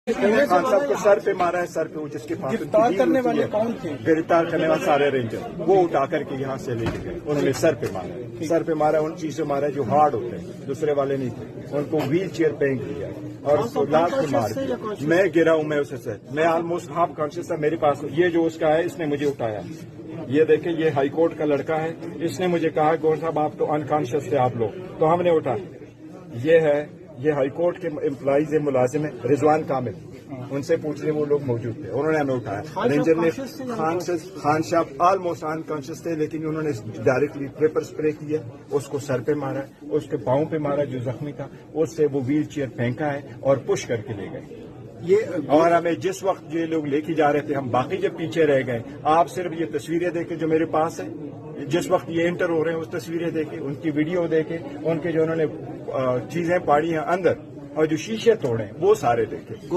खान साहब को सर पे मारा है, सर पे वो जिसके पास गिरफ्तार करने वाले कौन थे? गिरफ्तार करने वाले सारे रेंजर वो उठा करके यहाँ से लेके गए। उन्होंने सर पे मारा, सर पे मारा, उन चीजों मारा जो हार्ड होते हैं, दूसरे वाले नहीं थे। उनको व्हील चेयर फेंक दिया और उसको लात से मार दिया। मैं गिरा हूँ, मैं उससे मैं ऑलमोस्ट हाफ कॉन्शियस था। मेरे पास ये जो उसका है, इसने मुझे उठाया। ये देखे, ये हाई कोर्ट का लड़का है, इसने मुझे कहा गौर साहब आप तो अनकॉन्शियस थे आप लोग, तो हमने उठा। ये है, ये हाई कोर्ट के एम्प्लॉइज है, मुलाजिम है, रिजवान कामिल, उनसे पूछने वो लोग मौजूद थे, उन्होंने हमें उठाया। रेंजर ने खान साहब ऑलमोस्ट अनकॉन्शियस थे, लेकिन उन्होंने डायरेक्टली पेपर स्प्रे किया, उसको सर पे मारा, उसके पाँव पे मारा जो जख्मी था, उससे वो व्हील चेयर फेंका है और पुश करके ले गए। और हमें जिस वक्त ये लोग लेके जा रहे थे, हम बाकी जब पीछे रह गए, आप सिर्फ ये तस्वीरें देखें जो मेरे पास है, जिस वक्त ये एंटर हो रहे हैं उस तस्वीरें देखें, उनकी वीडियो देखें, उनके जो उन्होंने चीजें पाड़ी हैं अंदर और जो शीशे तोड़े वो सारे देखें।